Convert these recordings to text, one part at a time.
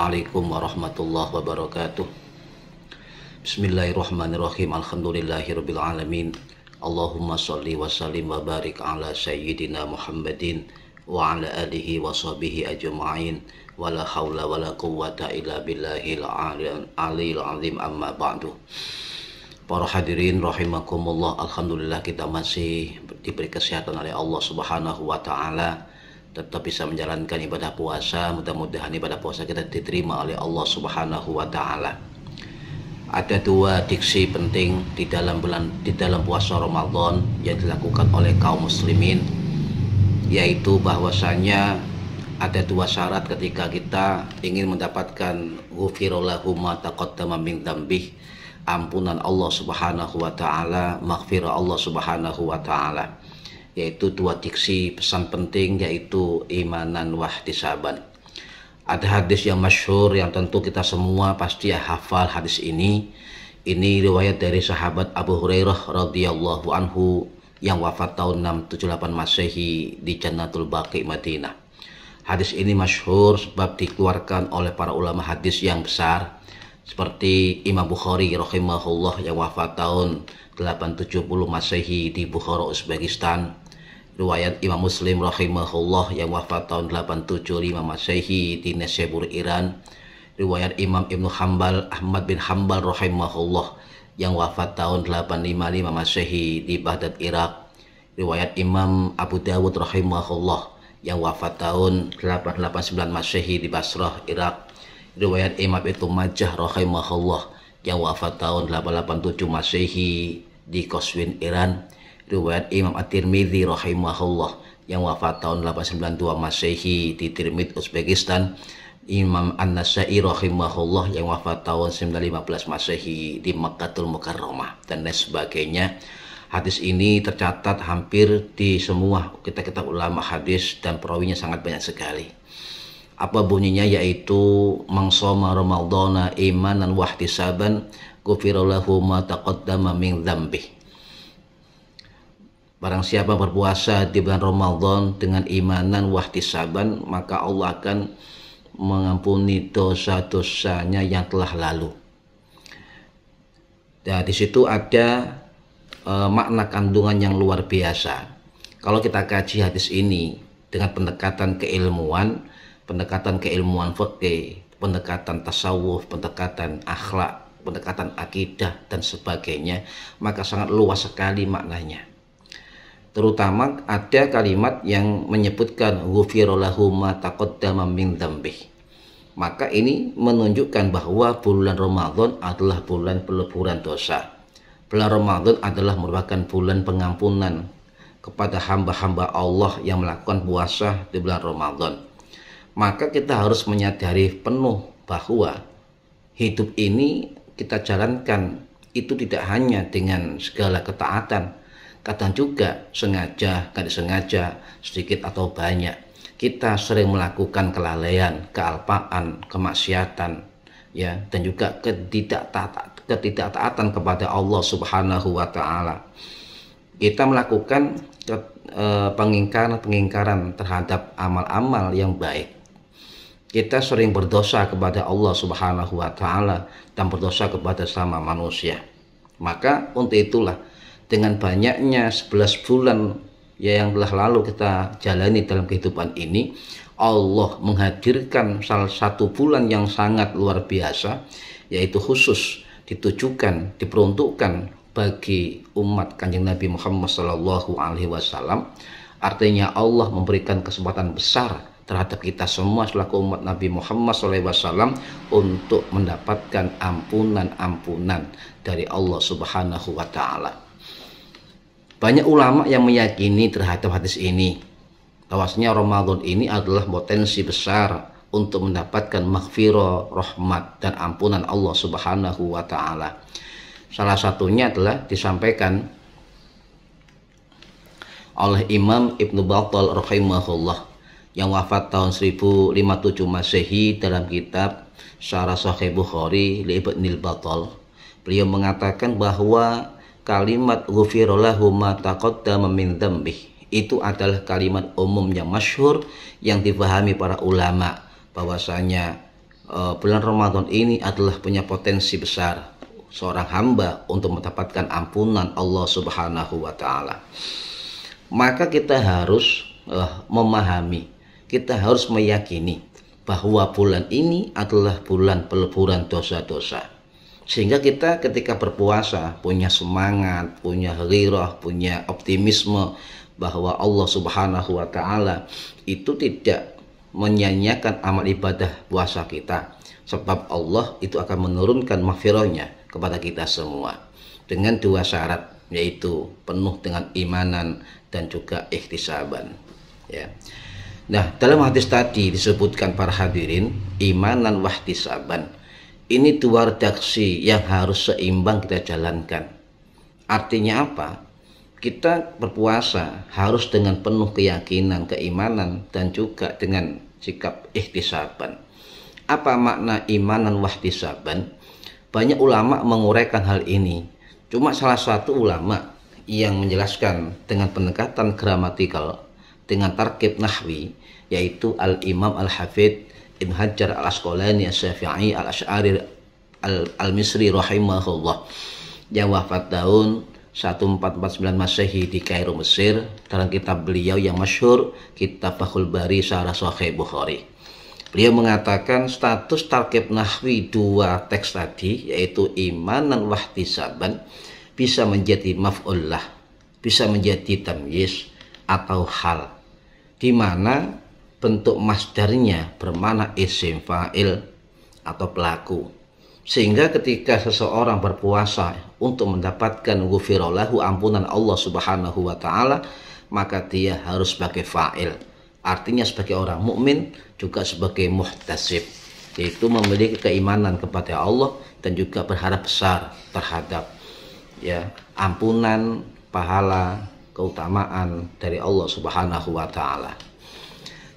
Assalamualaikum warahmatullahi wabarakatuh. Bismillahirrahmanirrahim. Alhamdulillahirabbil alamin. Allahumma sholli wa sallim wa barik ala sayyidina Muhammadin wa ala alihi wa sahbihi ajma'in. Wala haula wala quwwata illa billahil aliyil azim, amma ba'du. Para hadirin rahimakumullah, alhamdulillah kita masih diberi kesehatan oleh Allah Subhanahu wa taala, tetap bisa menjalankan ibadah puasa. Mudah-mudahan ibadah puasa kita diterima oleh Allah Subhanahu wa taala. Ada dua diksi penting di dalam puasa Ramadan yang dilakukan oleh kaum muslimin, yaitu bahwasanya ada dua syarat ketika kita ingin mendapatkan ghufirallahu ma taqaddama min dzambih, ampunan Allah Subhanahu wa taala, maghfirah Allah Subhanahu wa taala, yaitu dua diksi pesan penting, yaitu imanan wahtisaban. Ada hadis yang masyhur yang tentu kita semua pasti hafal hadis ini. Ini riwayat dari sahabat Abu Hurairah radhiyallahu anhu yang wafat tahun 678 Masehi di Jannatul Baqi Madinah. Hadis ini masyhur sebab dikeluarkan oleh para ulama hadis yang besar seperti Imam Bukhari rahimahullah yang wafat tahun 870 Masehi di Bukhara, Uzbekistan. Riwayat Imam Muslim rahimahullah yang wafat tahun 875 Masehi di Nesebur, Iran. Riwayat Imam Ibnu Hanbal Ahmad bin Hanbal rahimahullah yang wafat tahun 855 Masehi di Baghdad, Irak. Riwayat Imam Abu Dawud rahimahullah yang wafat tahun 889 Masehi di Basrah, Irak. Riwayat Imam Ibnu Majah rahimahullah yang wafat tahun 887 Masehi di Qazwin, Iran. Riwayat Imam At-Tirmidzi rahimahullah yang wafat tahun 892 Masehi di Tirmidz, Uzbekistan. Imam An-Nasa'i rahimahullah yang wafat tahun 915 Masehi di Makkatul Mukarramah, dan lain sebagainya. Hadis ini tercatat hampir di semua kitab-kitab ulama hadis dan perawinya sangat banyak sekali. Apa bunyinya? Yaitu mangsoma ramadhana imanan wahtisaban ghufirallahu ma taqaddama min dzambih. Barang siapa berpuasa di bulan Ramadan dengan imanan wahtisaban, maka Allah akan mengampuni dosa-dosanya yang telah lalu. Dan di situ ada makna kandungan yang luar biasa. Kalau kita kaji hadis ini dengan pendekatan keilmuan fikih, pendekatan tasawuf, pendekatan akhlak, pendekatan akidah dan sebagainya, maka sangat luas sekali maknanya. Terutama ada kalimat yang menyebutkan ghufirallahu ma taqaddama min dzambih. Maka ini menunjukkan bahwa bulan Ramadan adalah bulan peleburan dosa. Bulan Ramadan adalah merupakan bulan pengampunan kepada hamba-hamba Allah yang melakukan puasa di bulan Ramadan. Maka kita harus menyadari penuh bahwa hidup ini kita jalankan itu tidak hanya dengan segala ketaatan, kadang juga sengaja, tidak disengaja, sedikit atau banyak kita sering melakukan kelalaian, kealpaan, kemaksiatan, ya, dan juga ketidaktaatan kepada Allah Subhanahu wa taala. Kita melakukan pengingkaran terhadap amal-amal yang baik. Kita sering berdosa kepada Allah Subhanahu wa taala dan berdosa kepada sama manusia. Maka untuk itulah dengan banyaknya 11 bulan yang telah lalu kita jalani dalam kehidupan ini, Allah menghadirkan salah satu bulan yang sangat luar biasa, yaitu khusus ditujukan, diperuntukkan bagi umat Kanjeng Nabi Muhammad SAW. Artinya Allah memberikan kesempatan besar terhadap kita semua selaku umat Nabi Muhammad SAW untuk mendapatkan ampunan dari Allah Subhanahu wa taala. Banyak ulama yang meyakini terhadap hadis ini bahwasanya Ramadan ini adalah potensi besar untuk mendapatkan maghfirah, rahmat dan ampunan Allah Subhanahu wa taala. Salah satunya adalah disampaikan oleh Imam Ibnu Battal rahimahullah yang wafat tahun 1057 Masehi dalam kitab Syarah Sahih Bukhari li Ibnil Battal. Beliau mengatakan bahwa kalimat ghufirallahu ma taqaddama min dzambih itu adalah kalimat umum yang masyhur yang dipahami para ulama, bahwasanya bulan Ramadan ini adalah punya potensi besar seorang hamba untuk mendapatkan ampunan Allah Subhanahu wa taala. Maka kita harus memahami, kita harus meyakini bahwa bulan ini adalah bulan peleburan dosa-dosa. Sehingga kita ketika berpuasa punya semangat, punya ghairah, punya optimisme bahwa Allah Subhanahu wa taala itu tidak menyanyiakan amal ibadah puasa kita, sebab Allah itu akan menurunkan maghfirahnya kepada kita semua dengan dua syarat, yaitu penuh dengan imanan dan juga ihtisaban, ya. Nah, dalam hadis tadi disebutkan para hadirin, imanan wahtisaban. Ini dua redaksi yang harus seimbang kita jalankan. Artinya apa? Kita berpuasa harus dengan penuh keyakinan, keimanan, dan juga dengan sikap ihtisaban. Apa makna imanan wahtisaban? Banyak ulama menguraikan hal ini. Cuma salah satu ulama yang menjelaskan dengan pendekatan gramatikal, dengan tarkib nahwi, yaitu Al-Imam Al-Hafidh Ibn Hajar Al-Asqalani As-Syafi'i Al-Asy'ari Al-Misri rahimahullah, yang wafat tahun 1449 Masehi di Kairo, Mesir, dalam kitab beliau yang masyhur, Kitab Fathul Bari Syarah Sahih Bukhari. Beliau mengatakan status tarkib nahwi dua teks tadi, yaitu imanan wahtisaban, bisa menjadi maf'ul lah, bisa menjadi tamyiz atau hal, di mana bentuk masdarnya bermakna isim fa'il atau pelaku. Sehingga ketika seseorang berpuasa untuk mendapatkan ghufirallahu, ampunan Allah Subhanahu wa taala, maka dia harus sebagai fa'il, artinya sebagai orang mukmin, juga sebagai muhtasib, yaitu memiliki keimanan kepada Allah dan juga berharap besar terhadap ampunan, pahala, keutamaan dari Allah Subhanahu wa taala.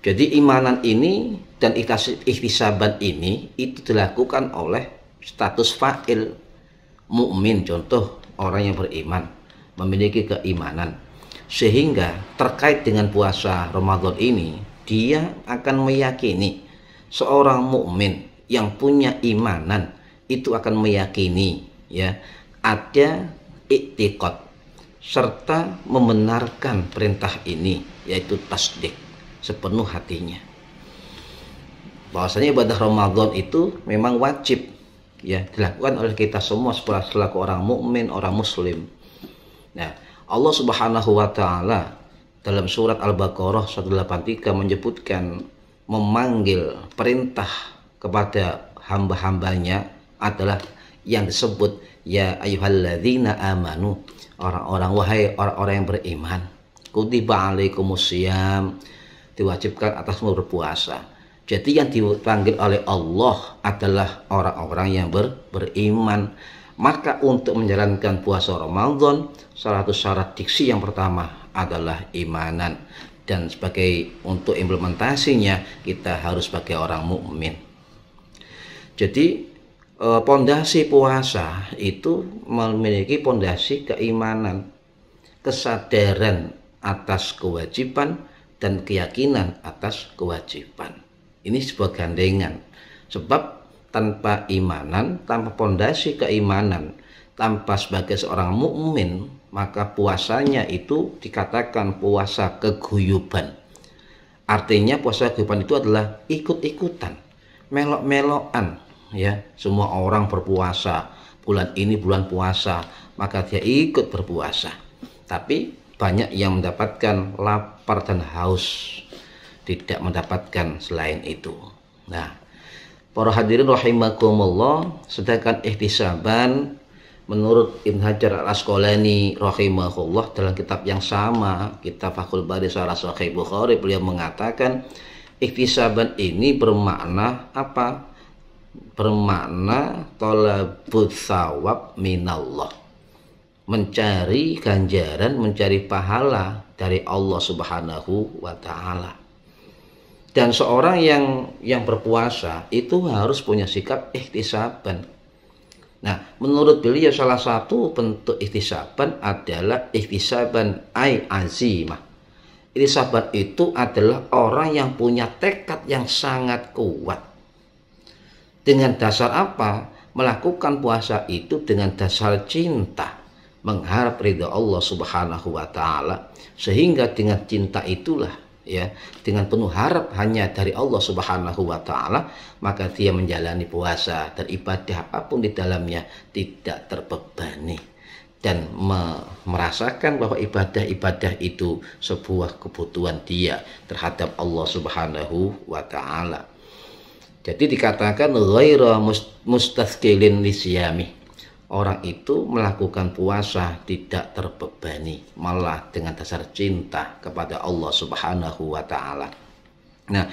Jadi imanan ini dan ihtisaban ini itu dilakukan oleh status fa'il mukmin, contoh orang yang beriman, memiliki keimanan, sehingga terkait dengan puasa Ramadan ini dia akan meyakini, seorang mukmin yang punya imanan itu akan meyakini ada i'tiqad serta membenarkan perintah ini, yaitu tasdik sepenuh hatinya, bahwasanya ibadah Ramadan itu memang wajib dilakukan oleh kita semua selaku orang mukmin, orang muslim. Nah, Allah Subhanahu wa taala dalam surat Al-Baqarah 183 menyebutkan, memanggil perintah kepada hamba-hambanya adalah yang disebut ya ayyuhalladzina amanu, wahai orang-orang yang beriman, kutiba alaikumusiyam, diwajibkan atasmu berpuasa. Jadi yang dipanggil oleh Allah adalah orang-orang yang beriman. Maka untuk menjalankan puasa Ramadan, salah satu syarat diksi yang pertama adalah imanan, dan sebagai untuk implementasinya kita harus sebagai orang mukmin. Jadi pondasi puasa itu memiliki pondasi keimanan, kesadaran atas kewajiban, dan keyakinan atas kewajiban. Ini sebuah gandengan, sebab tanpa imanan, tanpa pondasi keimanan, tanpa sebagai seorang mukmin, maka puasanya itu dikatakan puasa keguyuban. Artinya puasa keguyuban itu adalah ikut-ikutan, melok-melokan, semua orang berpuasa, bulan ini bulan puasa, maka dia ikut berpuasa. Tapi banyak yang mendapatkan lapar dan haus, tidak mendapatkan selain itu. Nah, para hadirin rahimakumullah, sedangkan ihtisaban menurut Ibn Hajar Al-Asqalani rahimahullah dalam kitab yang sama, Kitab Fathul Bari Syarah Sahih Bukhari, beliau mengatakan ihtisaban ini bermakna apa? Bermakna thalabut thawab minallah, mencari ganjaran, mencari pahala dari Allah Subhanahu wa taala. Dan seorang yang berpuasa itu harus punya sikap ihtisaban. Nah, menurut beliau salah satu bentuk ihtisaban adalah ihtisaban azimah. Ihtisaban itu adalah orang yang punya tekad yang sangat kuat. Dengan dasar apa? Melakukan puasa itu dengan dasar cinta, mengharap ridha Allah Subhanahu wa taala, sehingga dengan cinta itulah, ya, dengan penuh harap hanya dari Allah Subhanahu wa taala, maka dia menjalani puasa dan ibadah apapun di dalamnya tidak terbebani dan merasakan bahwa ibadah-ibadah itu sebuah kebutuhan dia terhadap Allah Subhanahu wa taala. Jadi dikatakan ghaira mustathqilin lisyami. Orang itu melakukan puasa tidak terbebani, malah dengan dasar cinta kepada Allah Subhanahu wa taala. Nah,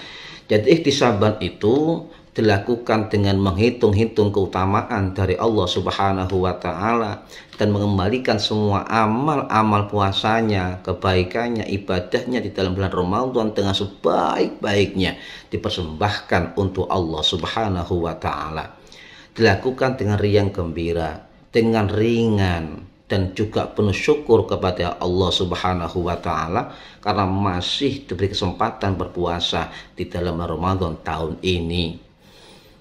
jadi ihtisaban itu dilakukan dengan menghitung-hitung keutamaan dari Allah Subhanahu wa taala dan mengembalikan semua amal-amal puasanya, kebaikannya, ibadahnya di dalam bulan Ramadan dengan sebaik-baiknya dipersembahkan untuk Allah Subhanahu wa taala. Dilakukan dengan riang gembira, dengan ringan, dan juga penuh syukur kepada Allah Subhanahu wa taala karena masih diberi kesempatan berpuasa di dalam Ramadan tahun ini.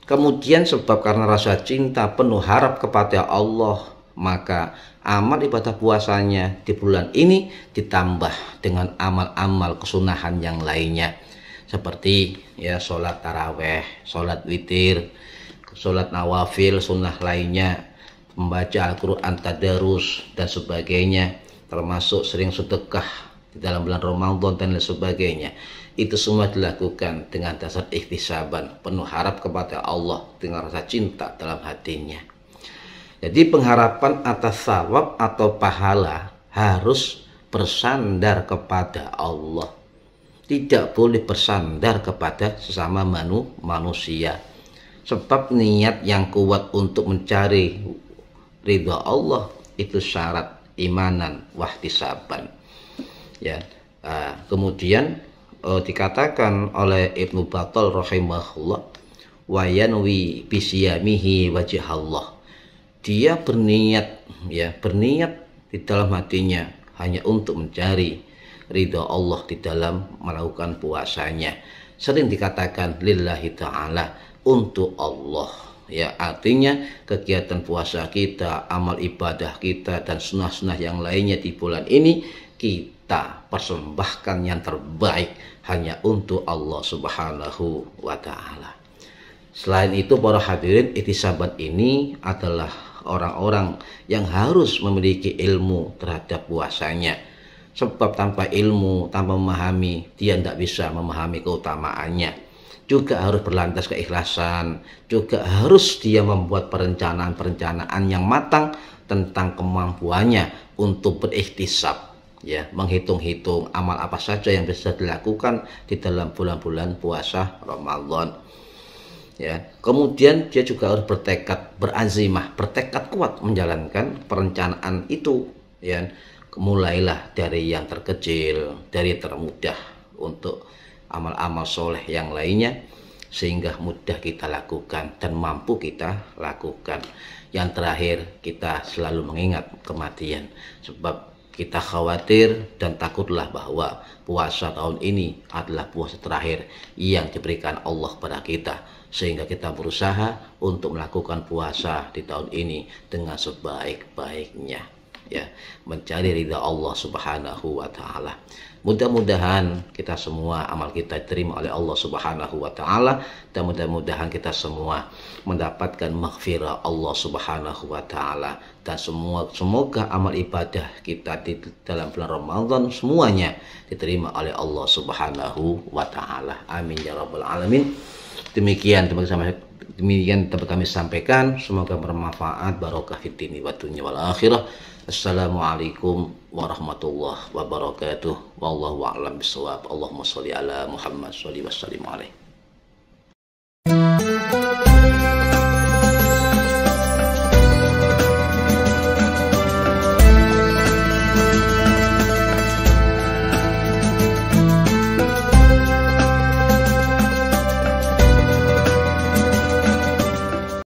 Kemudian sebab karena rasa cinta penuh harap kepada Allah, maka amal ibadah puasanya di bulan ini ditambah dengan amal-amal kesunahan yang lainnya, seperti ya sholat taraweh, sholat witir, sholat nawafil, sunnah lainnya, membaca Al-Quran tadarus dan sebagainya, termasuk sering sedekah di dalam bulan Ramadan dan lain sebagainya. Itu semua dilakukan dengan dasar ihtisaban, penuh harap kepada Allah dengan rasa cinta dalam hatinya. Jadi pengharapan atas thawab atau pahala harus bersandar kepada Allah, tidak boleh bersandar kepada sesama manusia. Sebab niat yang kuat untuk mencari ridha Allah itu syarat imanan wahtisaban. Ya, kemudian dikatakan oleh Ibnu Battal rahimahullah, wa yanwi bisiyamihi wajh Allah. Dia berniat, ya, berniat di dalam hatinya hanya untuk mencari ridha Allah di dalam melakukan puasanya. Sering dikatakan lillahi ta'ala, untuk Allah, ya, artinya kegiatan puasa kita, amal ibadah kita dan sunnah-sunnah yang lainnya di bulan ini kita persembahkan yang terbaik hanya untuk Allah Subhanahu wa taala. Selain itu para hadirin, ihtisaban ini adalah orang-orang yang harus memiliki ilmu terhadap puasanya. Sebab tanpa ilmu, tanpa memahami, dia tidak bisa memahami keutamaannya. Juga harus berlandas keikhlasan, juga harus dia membuat perencanaan-perencanaan yang matang tentang kemampuannya untuk berikhtisab, ya, menghitung-hitung amal apa saja yang bisa dilakukan di dalam bulan-bulan puasa Ramadan. Ya, kemudian dia juga harus bertekad, berazimah, bertekad kuat menjalankan perencanaan itu, ya. Mulailah dari yang terkecil, dari termudah untuk amal-amal soleh yang lainnya, sehingga mudah kita lakukan dan mampu kita lakukan. Yang terakhir, kita selalu mengingat kematian, sebab kita khawatir dan takutlah bahwa puasa tahun ini adalah puasa terakhir yang diberikan Allah pada kita, sehingga kita berusaha untuk melakukan puasa di tahun ini dengan sebaik-baiknya, ya, mencari ridha Allah Subhanahu wa taala. Mudah-mudahan kita semua amal kita diterima oleh Allah Subhanahu wa taala, dan mudah-mudahan kita semua mendapatkan maghfirah Allah Subhanahu wa taala, dan semoga amal ibadah kita di dalam bulan Ramadan semuanya diterima oleh Allah Subhanahu wa taala. Amin ya rabbal alamin. Demikian dapat kami sampaikan, semoga bermanfaat, barokah fid dini wa dunya wal akhirah. Assalamualaikum warahmatullahi wabarakatuh. Wallahu a'lam bishawab. Allahumma sholli ala Muhammad sholli wa sallim alaihi.